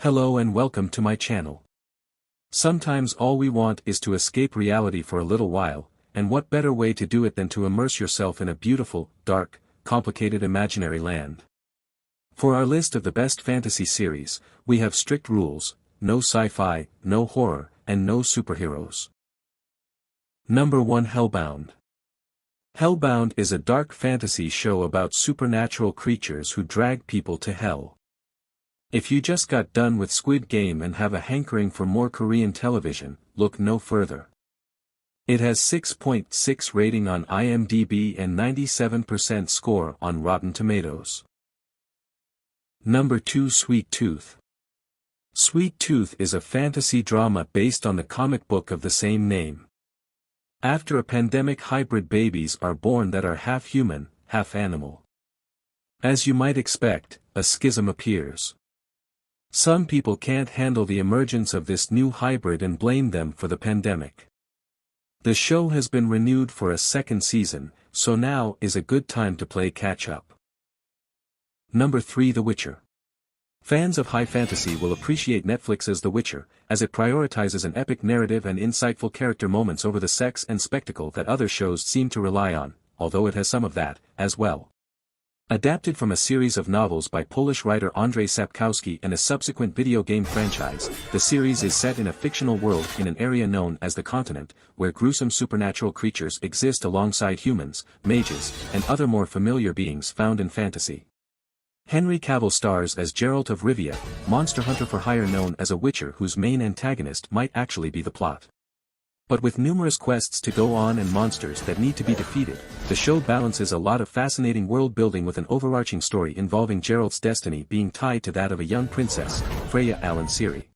Hello and welcome to my channel. Sometimes all we want is to escape reality for a little while, and what better way to do it than to immerse yourself in a beautiful, dark, complicated imaginary land. For our list of the best fantasy series, we have strict rules: no sci-fi, no horror, and no superheroes. Number 1. Hellbound. Hellbound is a dark fantasy show about supernatural creatures who drag people to hell. If you just got done with Squid Game and have a hankering for more Korean television, look no further. It has 6.6 rating on IMDb and 97% score on Rotten Tomatoes. Number 2. Sweet Tooth. Sweet Tooth is a fantasy drama based on the comic book of the same name. After a pandemic, hybrid babies are born that are half human, half animal. As you might expect, a schism appears. Some people can't handle the emergence of this new hybrid and blame them for the pandemic. The show has been renewed for a second season, so now is a good time to play catch-up. Number 3. The Witcher. Fans of high fantasy will appreciate Netflix's The Witcher, as it prioritizes an epic narrative and insightful character moments over the sex and spectacle that other shows seem to rely on, although it has some of that, as well. Adapted from a series of novels by Polish writer Andrzej Sapkowski and a subsequent video game franchise, the series is set in a fictional world in an area known as the Continent, where gruesome supernatural creatures exist alongside humans, mages, and other more familiar beings found in fantasy. Henry Cavill stars as Geralt of Rivia, monster hunter for hire known as a witcher whose main antagonist might actually be the plot. But with numerous quests to go on and monsters that need to be defeated, the show balances a lot of fascinating world building with an overarching story involving Geralt's destiny being tied to that of a young princess, Freya Allan Siri.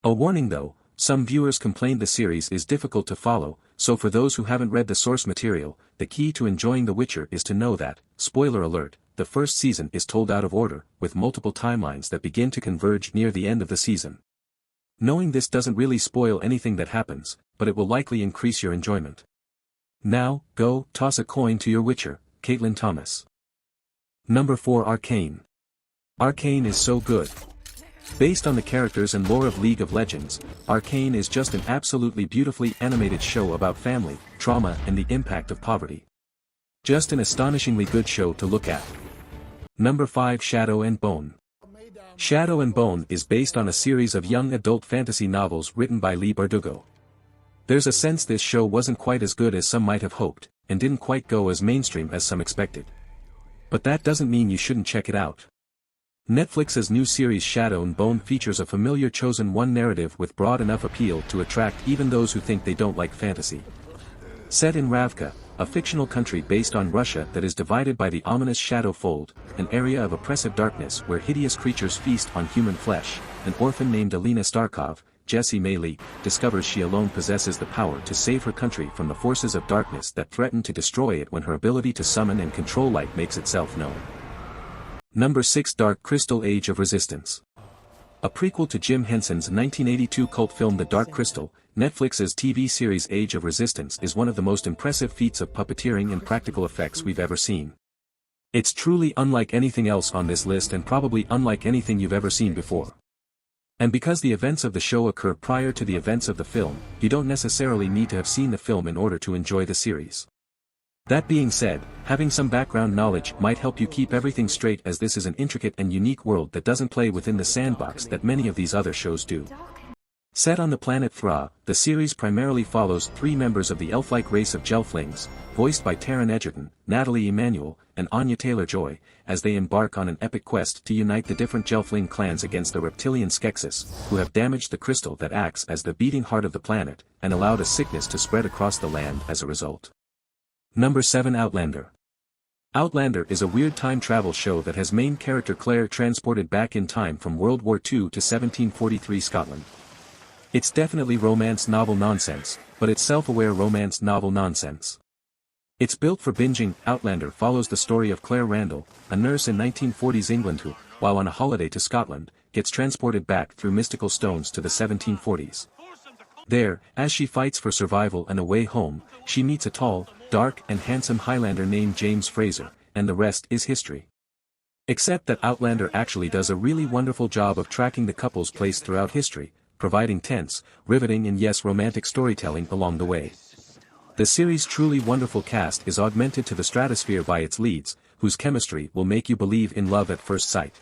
A warning though, some viewers complained the series is difficult to follow, so for those who haven't read the source material, the key to enjoying The Witcher is to know that, spoiler alert, the first season is told out of order, with multiple timelines that begin to converge near the end of the season. Knowing this doesn't really spoil anything that happens, but it will likely increase your enjoyment. Now, go, toss a coin to your Witcher, Caitlin Thomas. Number 4. Arcane. Arcane is so good. Based on the characters and lore of League of Legends, Arcane is just an absolutely beautifully animated show about family, trauma and the impact of poverty. Just an astonishingly good show to look at. Number 5. Shadow and Bone. Shadow and Bone is based on a series of young adult fantasy novels written by Leigh Bardugo. There's a sense this show wasn't quite as good as some might have hoped, and didn't quite go as mainstream as some expected. But that doesn't mean you shouldn't check it out. Netflix's new series Shadow and Bone features a familiar chosen one narrative with broad enough appeal to attract even those who think they don't like fantasy. Set in Ravka, a fictional country based on Russia that is divided by the ominous Shadow Fold, an area of oppressive darkness where hideous creatures feast on human flesh, an orphan named Alina Starkov, Jessie Maylee, discovers she alone possesses the power to save her country from the forces of darkness that threaten to destroy it when her ability to summon and control light makes itself known. Number 6. Dark Crystal: Age of Resistance. A prequel to Jim Henson's 1982 cult film The Dark Crystal, Netflix's TV series Age of Resistance is one of the most impressive feats of puppeteering and practical effects we've ever seen. It's truly unlike anything else on this list and probably unlike anything you've ever seen before. And because the events of the show occur prior to the events of the film, you don't necessarily need to have seen the film in order to enjoy the series. That being said, having some background knowledge might help you keep everything straight, as this is an intricate and unique world that doesn't play within the sandbox that many of these other shows do. Set on the planet Thra, the series primarily follows 3 members of the elf-like race of Gelflings, voiced by Taron Egerton, Natalie Emmanuel, and Anya Taylor-Joy, as they embark on an epic quest to unite the different Gelfling clans against the reptilian Skeksis, who have damaged the crystal that acts as the beating heart of the planet, and allowed a sickness to spread across the land as a result. Number 7. Outlander. Outlander is a weird time travel show that has main character Claire transported back in time from World War II to 1743 Scotland. It's definitely romance novel nonsense, but it's self-aware romance novel nonsense. It's built for binging. Outlander follows the story of Claire Randall, a nurse in 1940s England who, while on a holiday to Scotland, gets transported back through mystical stones to the 1740s. There, as she fights for survival and a way home, she meets a tall, dark and handsome Highlander named James Fraser, and the rest is history. Except that Outlander actually does a really wonderful job of tracking the couple's place throughout history, providing tense, riveting and yes romantic storytelling along the way. The series' truly wonderful cast is augmented to the stratosphere by its leads, whose chemistry will make you believe in love at first sight.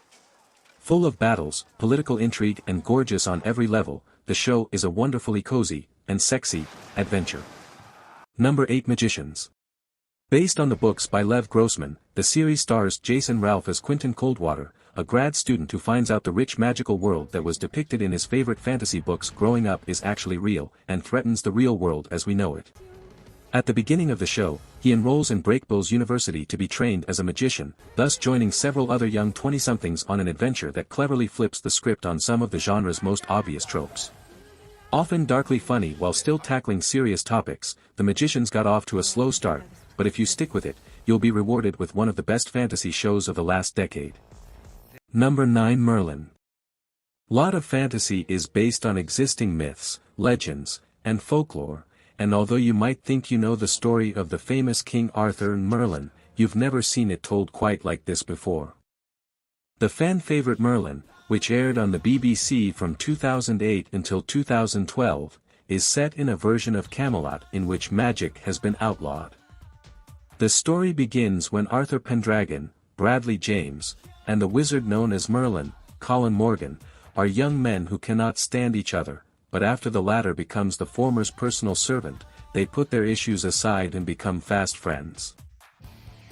Full of battles, political intrigue and gorgeous on every level, the show is a wonderfully cozy, and sexy, adventure. Number 8 Magicians. Based on the books by Lev Grossman, the series stars Jason Ralph as Quentin Coldwater, a grad student who finds out the rich magical world that was depicted in his favorite fantasy books growing up is actually real, and threatens the real world as we know it. At the beginning of the show, he enrolls in Breakbill's University to be trained as a magician, thus joining several other young 20-somethings on an adventure that cleverly flips the script on some of the genre's most obvious tropes. Often darkly funny while still tackling serious topics, The Magicians got off to a slow start, but if you stick with it, you'll be rewarded with one of the best fantasy shows of the last decade. Number 9 Merlin. Lot of fantasy is based on existing myths, legends, and folklore, and although you might think you know the story of the famous King Arthur and Merlin, you've never seen it told quite like this before. The fan-favorite Merlin, which aired on the BBC from 2008 until 2012, is set in a version of Camelot in which magic has been outlawed. The story begins when Arthur Pendragon, Bradley James, and the wizard known as Merlin, Colin Morgan, are young men who cannot stand each other, but after the latter becomes the former's personal servant, they put their issues aside and become fast friends.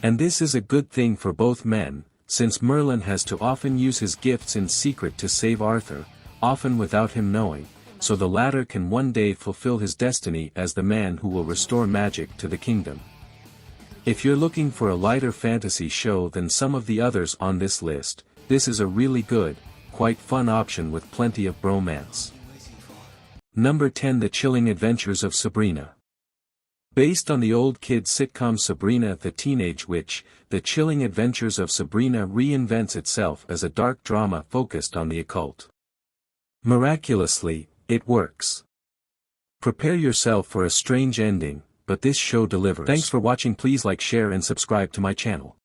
And this is a good thing for both men, since Merlin has to often use his gifts in secret to save Arthur, often without him knowing, so the latter can one day fulfill his destiny as the man who will restore magic to the kingdom. If you're looking for a lighter fantasy show than some of the others on this list, this is a really good, quite fun option with plenty of bromance. Number 10 The Chilling Adventures of Sabrina. Based on the old kids sitcom Sabrina the Teenage Witch, The Chilling Adventures of Sabrina reinvents itself as a dark drama focused on the occult. Miraculously, it works. Prepare yourself for a strange ending, but this show delivers. Thanks for watching. Please like, share and subscribe to my channel.